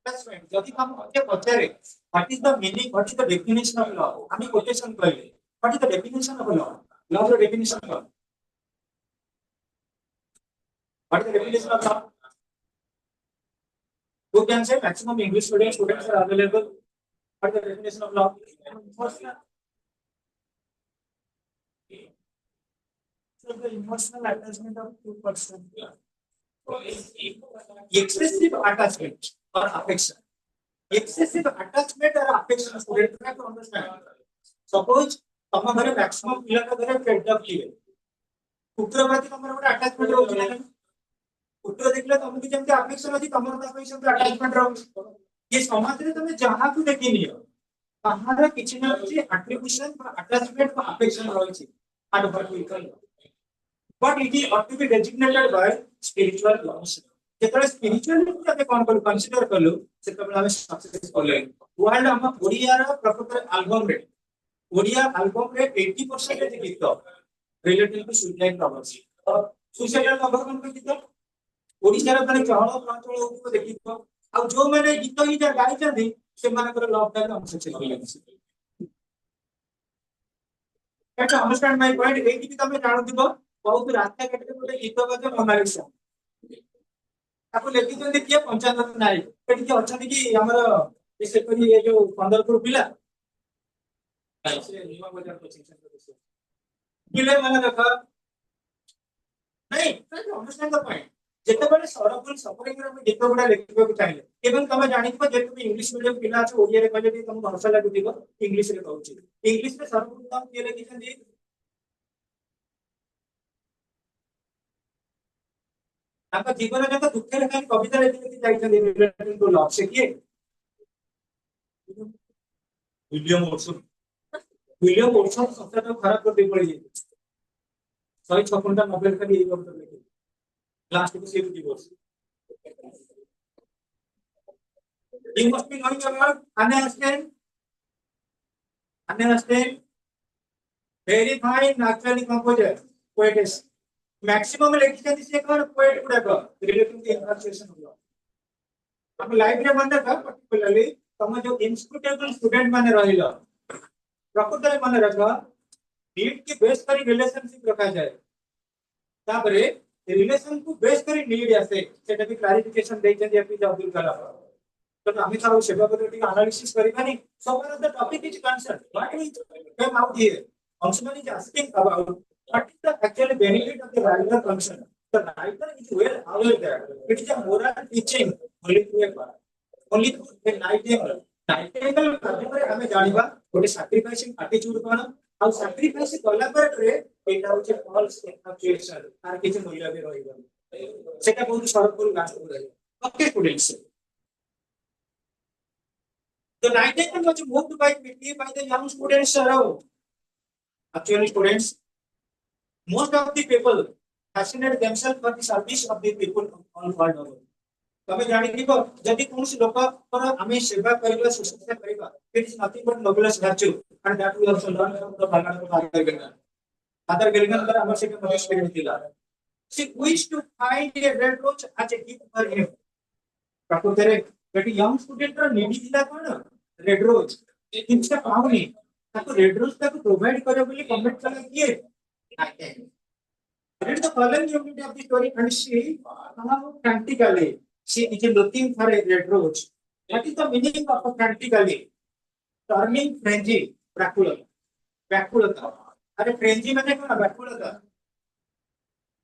attachment যদি আমাকে পচারে what is the meaning, what is the definition of law, আমি quotation কইলে what is the definition of law, law the definition of law, what is the definition of law, who can say? Maximum English students are available. What is the definition of law? So the emotional attachment of two persons. Excessive attachment or affection. Excessive attachment or affection, student have to understand. Suppose तम घरे maximum पिला का घरे fed up किए पुत्र प्रति तमर ଗୋଟେ attachment ରହୁଛି ନା पुत्र देखले तमକୁ ଯେମିତି affection ଅଛି ତମର ତା ପାଇଁ ସେମିତି attachment ରହୁଛି ये ସମାଜରେ ତମେ ଯାହାକୁ ଦେଖିନିଅ ତାହାର କିଛି ନା କିଛି attribution ବା attachment ବା affection ରହିଛି and but it is ought to be designated by spiritual laws. जेतले स्पिरिचुअली तते कोन कर कंसीडर करलो सेतबे हम सक्सेस करले वर्ल्ड हम ओडिया रा प्रॉपर एल्बम रे ओडिया एल्बम रे 80% गीत related to suicide problems suicidal problem को गीत ओडिया रा माने चहल प्रांचल को देखितो आ जो माने गीत ही जा गाई छथि से माने कर लॉकडाउन हम सक्सेस करले एटा अंडरस्टैंड माय पॉइंट एटी भी तमे जानो दिबो बहुत रास्ता केटे गोटे गीत बजे मोनालिसा आपको लेखि तो देखिए पंचायत नायक एटी के अछन कि हमर से करी ये जो 15 को पिला से निवा बाजार कोचिंग सेंटर पिले माने देखा नहीं अंडरस्टैंड द पॉइंट जेते बडे सरफुल सफरिंग रे गीत गुडा लेखिबो के चाहिले एवं तमे जानि को जे तुम इंग्लिश मीडियम पिला छ ओडिया रे कहले तुम भाषा लागुतिबो इंग्लिश रे कहउची इंग्लिश रे सरफुल नाम के लेखि छन आपका जीवन में तो दुख रे खाली कविता लेखि जाइछन रिलेटेड टू लव से किए विलियम वॉटसन सबसे तो खराब कर दे पड़ी 156 नोबेल का ये कविता लेखि लास्ट को save divorce you must be knowing about understand very fine naturally composer poetess maximum लेखिछन से कर पोएट गुडा का रिलेटिव टू इनफॉर्मेशन हो हम लाइफ रे बंदा का पर्टिकुलरली तम जो इंस्क्रूटेबल स्टूडेंट माने रहिलो प्रकृति माने रखा नीड के बेस पर रिलेशनशिप रखा जाए ताबरे रिलेशन को बेस कर नीड आसे सेटा भी क्लैरिफिकेशन देते हैं एपीजे अब्दुल कलाम तो हम था सेवा पद्धति का एनालिसिस करिबानी so one of the topic is concern what is come out here Ansman is asking about what is the actual benefit of the writer function. The writer is well aware that it is a moral teaching only through a nightingale. Nightingale माध्यमरे हमें जानिबा गोटे sacrificing attitude कोन आ sacrifice कला पर एटा होचे false actuation are किछ मूल्य भी रहिबो सेटा बहुत सरल गाछ रही okay students the nightingale was moved by pity by the young students around. Actually, students, most of the people fascinate themselves for the service of the people on world over. तबे जानि दिबो जदि कोनसी लोक पर आमे सेवा करिबा सुश्रूषा करिबा it is nothing but noblest virtue and that we also learn from the father गेलिगन पर हमर से के एक्सपीरियंस दिला she wish to find a red rose as a gift for him प्रकृतरे बेटी यंग स्टूडेंट र निडी दिला कोन रेड रोज किछटा पाउनी ताको रेड रोज ताको प्रोवाइड करे बोली कमेंट कला किए read the following unit of the story and see how practically she is looking for a red rose. What is the meaning of practically? Turning frenzy, vaculata. अरे frenzy मैंने कहा vaculata.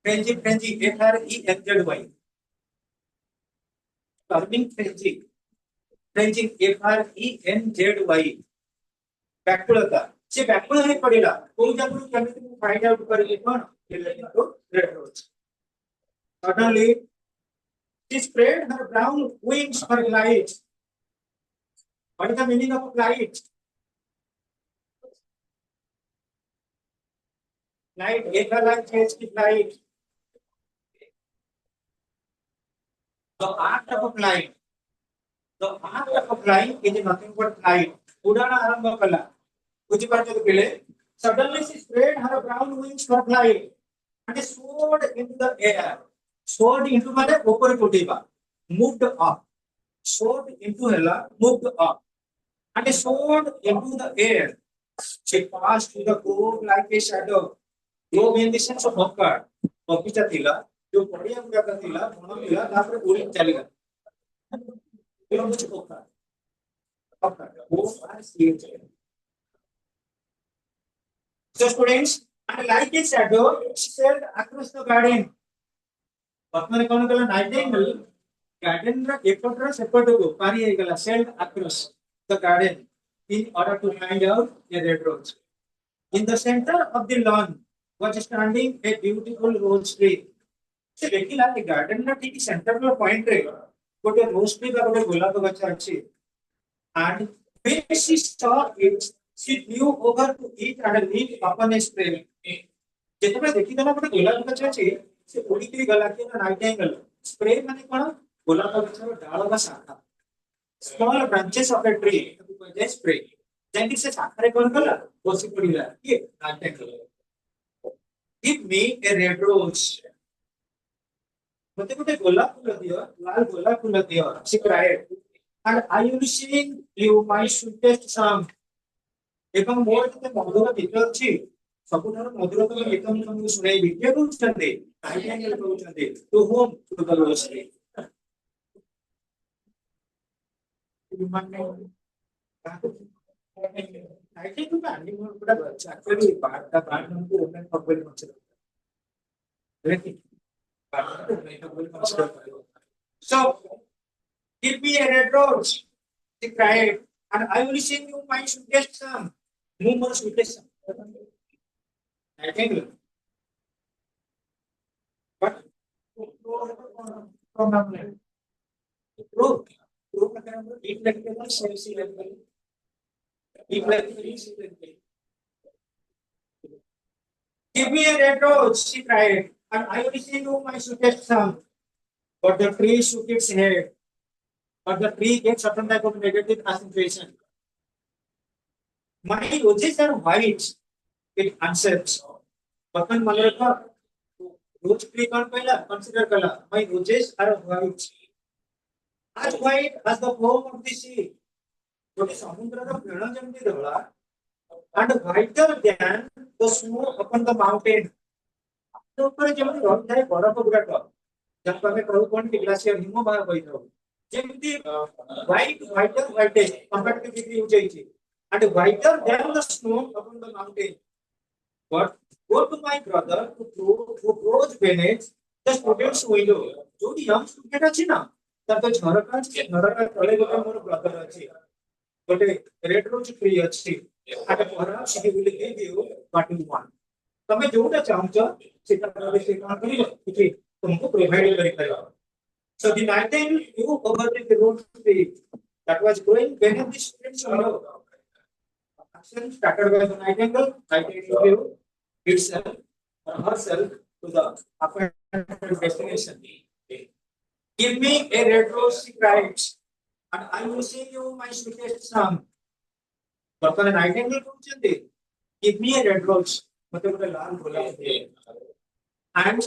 Frenzy, FRENZY. Turning frenzy, FRENZY. Vaculata. से vacuola है पड़ेगा. कोई जब लोग क्या कहते हैं find out करेंगे कौन? Red rose. Suddenly, she spread her brown wings for light. What is the meaning of light? Light, light. The act of flying. Is nothing but flight. उड़ाना आरंभ कला. कुछ बार जो पहले. Suddenly she spread her brown wings for flight. And soared into the air. Soared into माने ऊपर उठेगा. Moved up. soared into hella, moved up, and it soared into the air. It passed through the globe like a shadow. Globe in the sense of Hokka. Hokita Tila, जो बढ़िया पूरा कर दिला, दोनों दिला, तापर पूरी चलेगा. ये लोग कुछ होता है. Hokka. वो सारे सीए चलेगा. So students, and like a shadow, it sailed across the garden. ବର୍ତ୍ତମାନ କଣ କଲା ନାଇଟିଙ୍ଗେଲ ଗାର୍ଡେନ ର ଏପଟର ସେପଟକୁ ପାରି ହେଇଗଲା sailed across the garden in order to find out a red rose. In the center of the lawn was standing a beautiful rose tree. से देखिला कि गार्डन ର ठीक सेंटर ର पॉइंट रे गोटे रोज ट्री का गोटे गोलाप गछ अछि. And when she saw it, she flew over to it and lit upon a spray. ଯେତେବେଳେ ଦେଖିଦେଲା ଗୋଟେ ଗୋଲାପ ଗଛ ଅଛି से उड़ीकी गला के नाइटिंगेल स्प्रे माने कोन गोलाप गछर डाळ बा शाखा small branches of a tree जे स्प्रे जेंति से शाखा रे कोन कला बसी पड़िला ये nightingale give me a red rose मते गोटे गोलाप फूल दियो लाल गोलाप फूल दियो she cried and I will sing you my sweetest song एवं मोर के मधुर गीत अछि सबुठार मधुर गीत हम तुमको सुनाइबी के कहउछन्ते नाइटिंगेल कहउछन्ते to home to the rose tree nightingale का अन्य बड़ा अच्छा एक्चुअली बात का बात हमको ओपन पब्लिक में चला देखिए बात को ओपन पब्लिक में चला so give me a red rose she cried and I will sing you my sweetest song no more sweetest song Nightingale but pronoun proof प्रकार हम एक लगते हैं सेल्सी लगते हैं एक लगते हैं सी लगते हैं give me a red rose she cried and I will sing you my sweetest song but the tree shook its head but the tree gave certain type of negative accentuation my roses are white it answers button मन रखा रोज tree कौन पहला consider कला my roses are white as white as the foam of the sea गोटे समुद्र रो फेण जेमति धला and whiter than the snow upon the mountain तो ऊपर जेमति रही थाए बरफ गुडाक जब हमें कहू कोन कि ग्लेशियर हिम बाहर होई थाउ जेमति whiter comparatively यूज होई and whiter than the snow upon the mountain but go to my brother who grows beneath the student's window जो young student अछि ना तब तो झरका तळे गोटे मोर ब्रदर अछि गोटे रेड रोज ट्री अछि and perhaps he will give you what you want तमे जोटा चाहूछ सेटा करे से कोन करियो कि तुमको प्रोवाइड करि करबा so the nightingale flew over the road tree that was growing beneath the student's window action started by the nightingale flew itself or herself to the appointed destination. Give me a red rose, she cried, and I will sing you my sweetest song. But when nightingale कहते, give me a red rose, मतलब वो लाल गोलाप है, and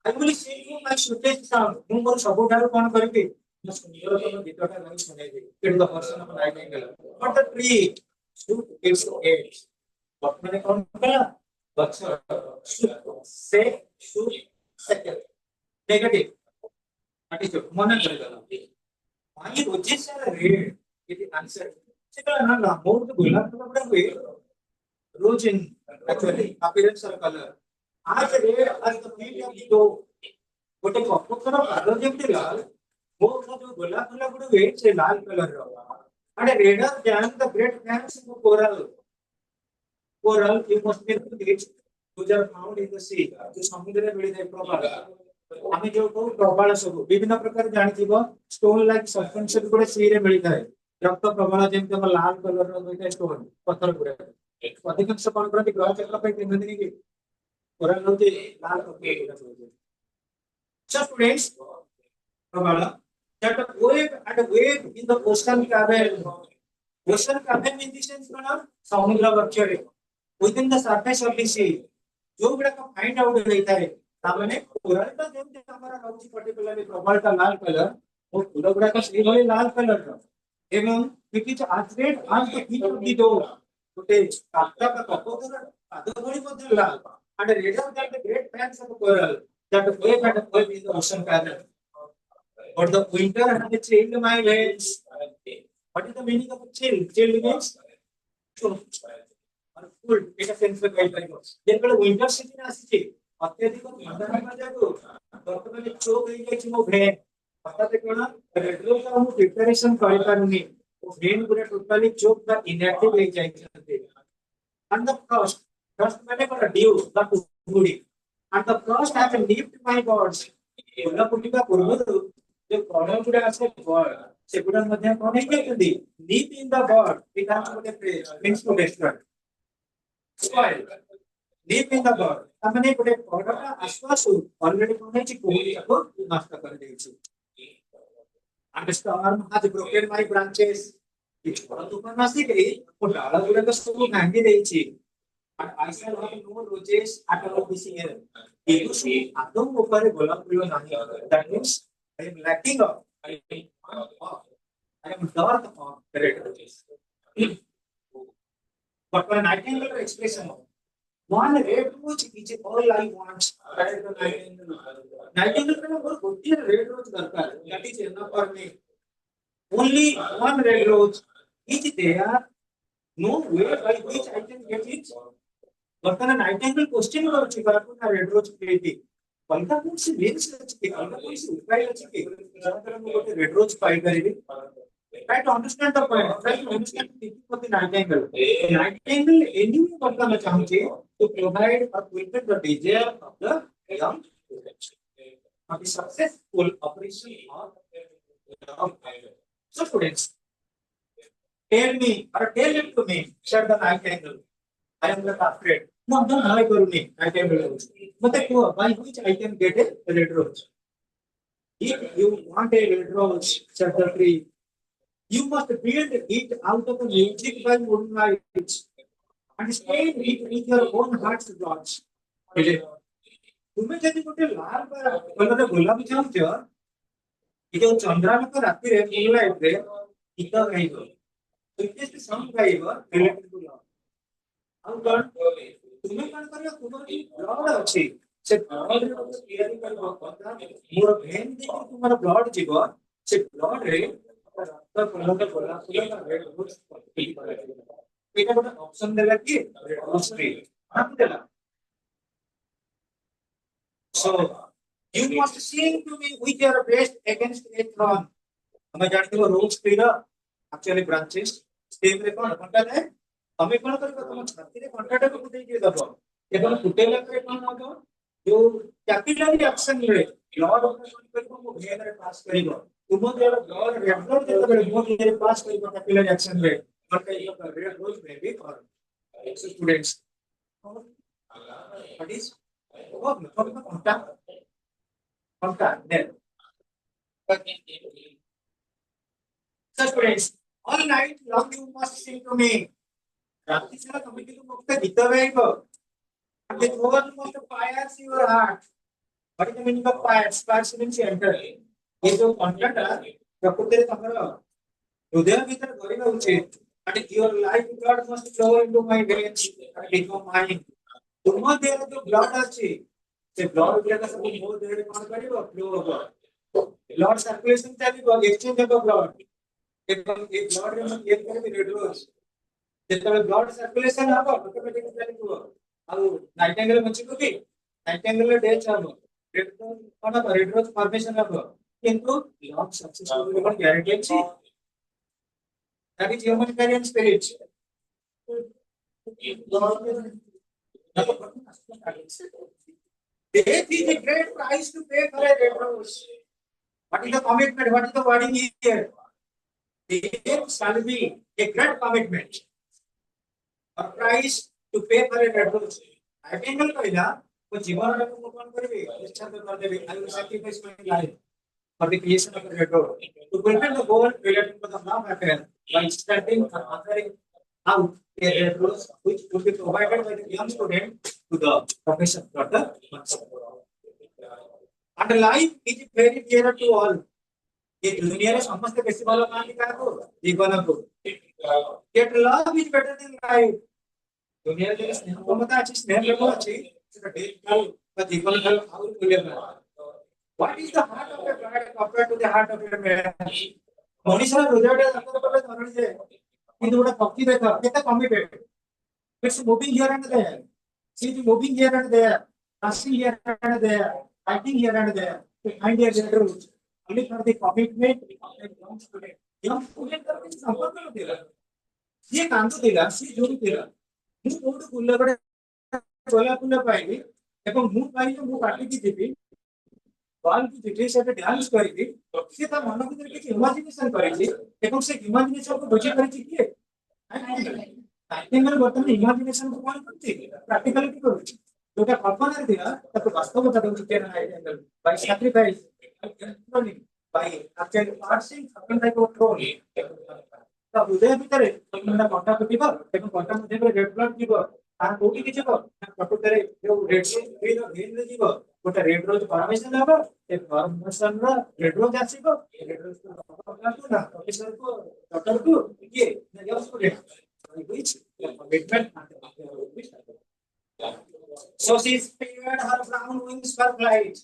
I will sing you my sweetest song. तुम बोल सबूठार कौन करेंगे? मैं सुनियो तो मैं गीतों का नहीं सुनेगी. It is the person of nightingale. But the tree stood its edge. but मैंने कौन करा? से second negative that is मन करेगा मानी roses are red it is answer सेटा ना ना मोर तो गोलाप का बड़ा हुए rose in actually appearance or color as red as the feet of the dog गोटे कपतर पाद जेमति लाल मोर जो गोलाप फुला बड़ा हुए से लाल कलर रो and redder than the great fans of coral you must be rich which are found in the sea जो समुद्र में मिले प्रबाल आमे जो को प्रबाल सब विभिन्न प्रकार जानि जीव स्टोन लाइक सब्सटेंस गुडे सी रे मिली थाए रक्त प्रबाल जेमते हम लाल कलर रो होइता स्टोन पत्थर गुडे अधिकांश कोन प्रति ग्रह चक्र पे तीन दिन की कोरल होते लाल कलर so students प्रबाल that wave in the ocean cavern in the sense कोन समुद्र वक्षरे within the surface of the sea जो गुडा का फाइंड आउट होता है तामने कोरल का जेमते हमारा रौची पर्टिकुलरली प्रबाल का लाल कलर वो फूल गुड़ाक से लाल कलर एवं इट इज आर्ट आज द हीट ऑफ द डो गोटे काटा का कपोदर पाद भଳି ମଧ୍ୟ ଲାଲ and redder than the great fans of coral that wave and wave in the ocean pattern. But the winter has chilled my veins. What is the meaning of chill? Chill means cool. It is sense of kind of. ଯେତେବେଳେ winter season ଆସିଛି ଅତ୍ୟଧିକ ଥଣ୍ଡା ହେବା ଯୋଗୁଁ ବର୍ତ୍ତମାନ choke ହେଇଯାଇଛି ମୋ van ହଠାତ୍ କଣ ରେଡ୍ ରୋଜ୍ ଆଉ ମୁଁ ପ୍ରିପାରେସନ କରିପାରୁନି ମୋ ଭେନ୍ ପୁରା ଟୋଟାଲି ଚୋକ୍ ବା ଇନଆକ୍ଟିଭ ହେଇଯାଇଛନ୍ତି and the frost ମାନେ କଣ dew ବା କୁହୁଡ଼ି and the frost has nipped my buds ଫୁଲ ଫୁଟିବା ପୂର୍ବରୁ ଯୋଉ କଣ ଗୁଡ଼ା ଆସେ ବଡ ସେଗୁଡ଼ା ମଧ୍ୟ କଣ ହେଇଯାଇଛନ୍ତି nip in the bud it has ଗୋଟେ phrase means to destroy spoil nip in the bud ତାମାନେ ଗୋଟେ ବଡଟା ଆସୁ ଆସୁ already କଣ ହେଇଛି କୁହୁଡ଼ିକୁ ନଷ୍ଟ କରିଦେଇଛି and storm has broken my branches କିଛି ବଡ଼ ତୋଫାନ ଆସିକି ମୋ ଡାଳ ଗୁଡ଼ାକ ସବୁ ଭାଙ୍ଗି ଦେଇଛି and I shall have no roses at all this year. Because आदम ऊपर गोलाप फूल नहीं that means I am lacking of I am dark of red roses. But when nightingale expression of one red rose is all I want. Nightingale का वो गोटी red rose दरकार that is enough for me. Only one red rose is there. No way by which I can get it. ବର୍ତ୍ତମାନ Nightingale question କରୁଛି କାହାକୁ ନା red rose କେମିତି ଅଲଗା କୌଣସି ମିନ୍ସ ଅଛି କି ଅଲଗା କୌଣସି ଉପାୟ ଅଛି କି ଯାହାଦ୍ୱାରା ମୁଁ ଗୋଟେ ରେଡ୍ ରୋଜ୍ ପାଇପାରିବି try to understand the point try to understand the thinking of the nightingale anyway ବର୍ତ୍ତମାନ ଚାହୁଁଛି to provide or fulfill the desire of the young of the successful operation of so students tell me or tell it to me said the nightingale I am not afraid. No, no, I करूँगी. I can do it. मतलब क्यों? By which I can get a red rose? If you want a red rose, said the tree, you must build it out of the music by moonlight and stain it with your own heart's blood. तुम्हें जब कोटे लाल पर colour गुलाबी चाहूँ ये जो चंद्रालोक रात्रि रे moonlight रे इतना गाइबो. So it is some गाइबो related to love. हम कौन तुम्हें कौन करेगा तुम्हारी ब्लड अच्छी से ब्लड क्लियर करना पड़ता मोर भेन दे कि तुम्हारा ब्लड जीवा से ब्लड रे रक्त कलर बोला पूरा रेड रोज এটা একটা অপশন দেলা কি রেড রোজ ট্রি हम देला so you must sing to me with your best against a thorn हमें जानते हो रोज ट्री रा एक्चुअली ब्रांचेस स्टेम रे कौन घंटा है हमें कौन करेगा तुम छाती रे घंटाटा को फुटे के दबो एबं फुटेला करे कौन होगा जो कैपिलरी एक्शन रे ब्लड ऑपरेशन करको वो भेन रे पास करिवो तुम जो ब्लड रेड ब्लड जेते बड़े वो रे पास करिवो कैपिलरी एक्शन रे मतलब ये रेड रोज में भी और स्टूडेंट्स व्हाट इज वो घंटा घंटा ने so students all night long you must sing to me रात्रि सारा तुम्हें किन्तु मुक्त गीत गाइबो and the thorn must pierce your heart what is the meaning of pierce pierce means enter ये जो कॉन्ट्रैक्ट है प्रकृति रे तमरो हृदय भीतर गरिबा उचित and your life blood must flow into my veins and become mine तुम देह जो ब्लड अछि से ब्लड गुला का सब मो देह रे कोन करिवो फ्लो होबो ब्लड सर्कुलेशन चलिबो एक्सचेंज होबो ब्लड एवं ए ब्लड रे हम एक करके रेड रोज जेतबे ब्लड सर्कुलेशन हबो ऑटोमेटिकली चलिबो आ नाइटिंगेल मचिको कि नाइटिंगेल डेथ हबो रेड कोन रेड रोज फॉर्मेशन हबो किंतु लॉन्ग सक्सेसफुल कोन ग्यारंटी अछि that is humanitarian spirit death is a great price to pay for a red rose what is the commitment what is the wording here death shall be a great commitment a price to pay for a red rose nightingale कहला वो जीवन रे को कोन करबे निश्चय कर देबे I will sacrifice my life for the creation of a red rose to fulfill the goal related to the love affair by starting and offering out a red rose which would be provided by the young student to the professor doctor and life is very dear to all ये दुनिया रे समस्त बेसी भलो पानी काको जीवन को get love is better than life दुनिया रे स्नेह ममता अछि स्नेह प्रेम अछि सेटा डेट काल बा जीवन काल आउर मूल्य ना what is the heart of a bride compare to the heart of a man मनीषा हृदयटा जातक बले धरणी जे किंतु गोटा पक्षी देख केते committed it's moving here and there she is moving here and there passing here and there fighting here and there to find a better route only for the commitment of a young student करके संपर्क में दिला ये काम तो दिला सी जो भी दिला ମୁଁ କୋଉଠୁ ଫୁଲ ଗୋଟେ ଗୋଲାପ ଫୁଲ ପାଇଲି ଏବଂ ମୁଁ ପାଇଲି ମୁଁ କାଟିକି ଯିବି ବଲ୍କୁ ଯିବି ସେଠି ଡ୍ୟାନ୍ସ କରିବି ସେ ତା ମନ ଭିତରେ କିଛି ଇମାଜିନେସନ କରିଛି ଏବଂ ସେ ଇମାଜିନେସନକୁ ବୁଝି ପାରିଛି କିଏ ଆକ୍ଟିଂରେ ବର୍ତ୍ତମାନ ଇମାଜିନେସନକୁ କଣ କରୁଛି ପ୍ରାକ୍ଟିକାଲିଟି କରୁଛି ଯୋଉଟା କଳ୍ପନାରେ ଥିଲା ତାକୁ ବାସ୍ତବତା ଦେଉଛି can identical by sacrifice by actually passing ସକଲ ଟାଇପ ଅଫ ରୋଲ ତା ହୃଦୟ ଭିତରେ ଗୋଟେ କଣ୍ଟା ଫୁଟିବ ଏବଂ କଣ୍ଟା ମଧ୍ୟରେ ରେଡ୍ ବ୍ଲଡ ଯିବ ତାର କୋଉଠିକି ଯିବ ପ୍ରକୃତରେ ଯୋଉ ରେଡ୍ ଭେନରେ ଯିବ ଗୋଟେ ରେଡ୍ ରୋଜ ଫର୍ମେସନ ହବ ଏ ଫର୍ମେସନର ରେଡ୍ ରୋଜ ଆସିବ ରେଡ୍ ରୋଜ ପ୍ରଫେସରକୁ ଡକ୍ଟରକୁ କିଏ young student which commitment so she spread her brown wings for flight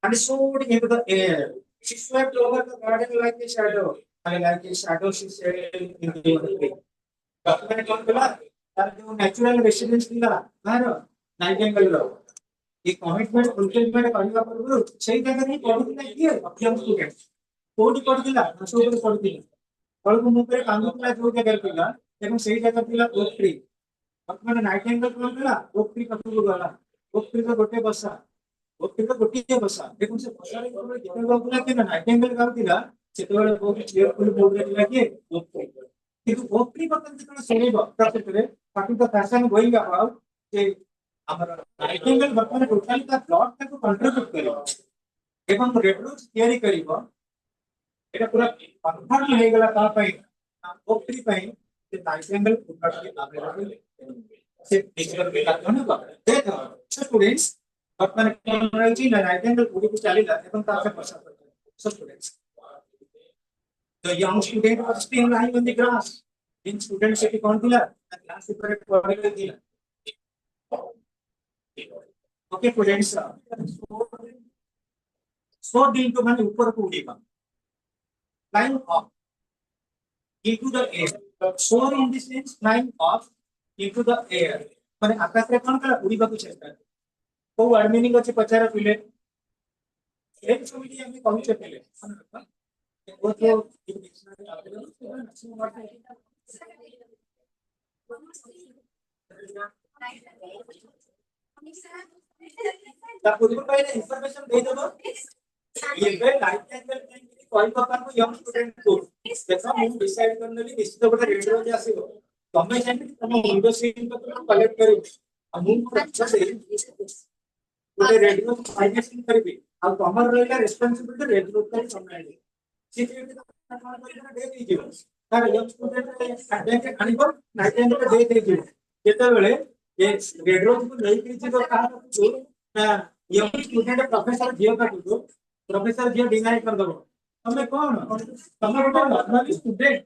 and soared into the air. She swept over the garden like a shadow. And like a shadow, she sailed into the wind. मैंने कौन बोला? यार जो natural residence मिला, मारो Nightingale लो. ये commitment fulfilment करने पूर्व सही जगह नहीं पढ़ुଥିଲା କିଏ ଅକ୍ଷମ ଷ୍ଟୁଡେଣ୍ଟ କୋଉଠି ପଢୁଥିଲା ନସୋବରେ ପଢୁଥିଲା ତଳକୁ ମୁଖରେ କାନ୍ଦୁଥିଲା ଯୋଉ ଜାଗାରେ ଥିଲା ଏବଂ ସେଇ ଜାଗା ଥିଲା ଓକ୍ ଟ୍ରି ବର୍ତ୍ତମାନ ନାଇଟିଙ୍ଗେଲ କଣ କଲା ଓକ୍ ଟ୍ରି ପାଖକୁ ଗଲା ଓକ୍ ଟ୍ରି ର ଗୋଟେ ବସା ଓକ୍ ଟ୍ରି ର ଗୋଟିଏ ବସା ଏବଂ ସେ ବସାରେ ଯେତେବେଳେ ଗୀତ ଗାଉଥିଲା କି ନାଇଟିଙ୍ଗେଲ ଗାଉଥିଲା ସେତେବେଳେ ବହୁତ ଚିୟରଫୁଲ ମୁଡରେ ଥିଲା କିଏ ଓକ୍ ଟ୍ରି କିନ୍ତୁ ଓକ୍ ଟ୍ରି ବର୍ତ୍ତମାନ ଯେତେବେଳେ ଶୁଣିବ ପ୍ରକୃତରେ ତାକୁ ତ ଫ୍ୟାସନ ଗୋଇଙ୍ଗ ଆବାଉଟ ଯେ ଆମର ନାଇଟିଙ୍ଗେଲ ବର୍ତ୍ତମାନ ଟୋଟାଲି ତା ପ୍ଲଟ୍ ଟାକୁ କଣ୍ଟ୍ରିବ୍ୟୁଟ କରିବ ଏବଂ ରେଡ୍ ରୋଜ୍ ତିଆରି କରିବ এটা পুরা কনফার্ম হয়ে গেল তা পাই ওপরি পাই যে নাইটিঙ্গেল পুরোটাকে अवेलेबल সে ডিজিটাল কার্যক্রম করে দেখো স্টুডেন্টস বর্তমানে কোন রয়েছে না নাইটিঙ্গেল পুরোটা চালিলা এবং তাকে প্রসার করতে so students the young student was still lying on the grass in student সেটি কোন দিলা ক্লাস উপরে পড়ে দিলা ওকে স্টুডেন্টস সো দিন তো মানে উপরକୁ উড়িবা flying off into the air. Soar in the sense flying off into the air. माने आकाश रे कोन कला उड़ी बाकू चेष्टा को वर्ड मीनिंग अछि पचारा पिले एक समिति हमें कहू चेपिले वो तो डिक्शनरी अवेलेबल ता पूर्व पहले इंफॉर्मेशन दे देबो ये वे लाइफ एंगल कोई प्रकार को यंग स्टूडेंट को देखा मैं डिसाइड करने लिए निश्चित गोटे रेडियो जे आसीबो तमे जानि तम विंडो सीट पत्र कलेक्ट करिबो आ मु अच्छा से गोटे रेडियो फाइनेंसिंग करिबि आ तमर रहला रिस्पांसिबिलिटी रेडियो का संभाळी सिक्योरिटी तो कौन करिबा दे दिजिबो तार यंग स्टूडेंट बैंक आनिबो नाइट टाइम पे दे दिजिबो केते बेले ये रेडियो को नहीं किजिबो का ना यंग स्टूडेंट प्रोफेसर जियो का प्रोफेसर जियो डिनाई कर दबो तमे कौन तमे गोटे नॉर्मल स्टूडेंट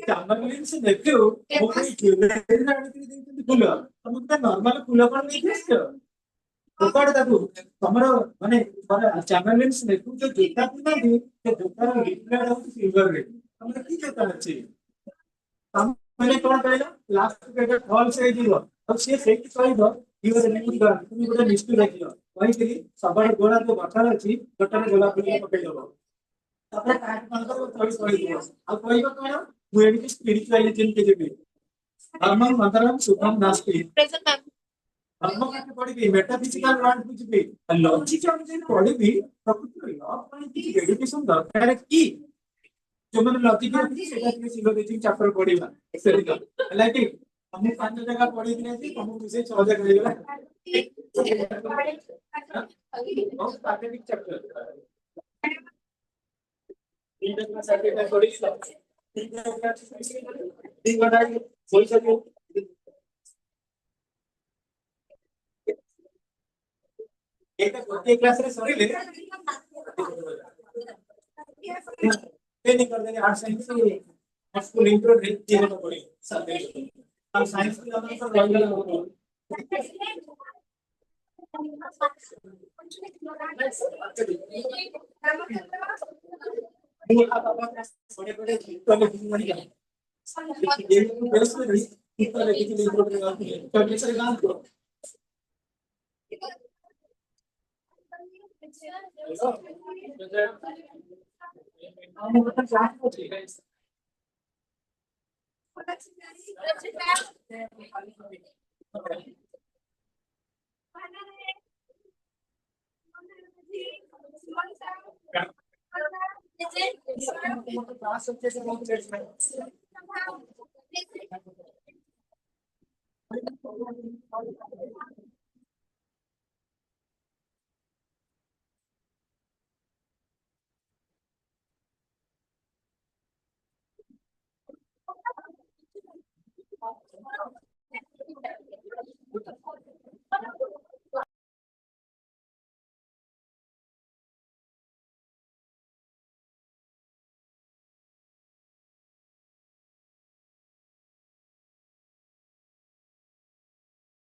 तमलिन से देखियो वो कोई ज्वेलरी आनिकरी देइछन फूल तमे गोटे नॉर्मल फूल कोन देइछो कोकड़ दादू तमरो माने चैनलिन से देखु जो जूता पिना दी जे जूता रो रिप्लेट आउट सिल्वर रे तमे की जूता अछि तमे कोन कहला लास्ट के फॉल से जीव अब से सेट कहबो जीव न्यू गार्ड तुम गोटे लिस्ट देखियो କହିଥିଲି ସବୁଆଡେ ଗୋଳା ଯୋଉ ଗଛରେ ଅଛି ଗୋଟାରେ ଗୋଲାପ ଫୁଲ ପକେଇ ଦବ ତାପରେ କାଟ କଣ ତଳି କହିଦିଅ ଆଉ କହିବ କଣ ମୁଁ ଏଠି ସ୍ପିରିଚୁଆଲିଟି ଯିବି ଧର୍ମ ମନ୍ତରମ୍ ସୁଖମ୍ ନାସ୍ତି ଧର୍ମ କାଟ ପଢିବି ମେଟାଫିଜିକାଲ ୱାର୍ଡ କୁ ଯିବି ଲଜିକ ଅନୁଯାୟୀ ପଢିବି ପ୍ରକୃତରେ ଲ ପାଇଁ କିଛି ଏଡୁକେସନ ଦରକାର କି ଯୋଉମାନେ ଲଜିକ ରଖିଛି ସେଇଟା ଟିକେ ସିଲୋଜିକ ଚାପ୍ଟର ପଢିବା ସେତିକି ହେଲା କି हमने 5 जगह पढ़ी थी जी हम उसे 6 जगह ले गए बहुत पैथेटिक चैप्टर 3 जगह सब्जेक्ट पढ़ी थी 3 जगह 3 घंटा कोई सके एक क्लास रे सरीले ये नहीं कर देंगे आर्ट साइंस से आपको लिंक देना पड़ेगा सब हम साइंस के अंदर सर लॉजिकल होगा नहीं आप बड़े बड़े तो नहीं ये बेस में नहीं इतना लेकिन लिंक देगा तो कैसे काम करो हम मतलब क्लास को चाहिए क्लास सबसे से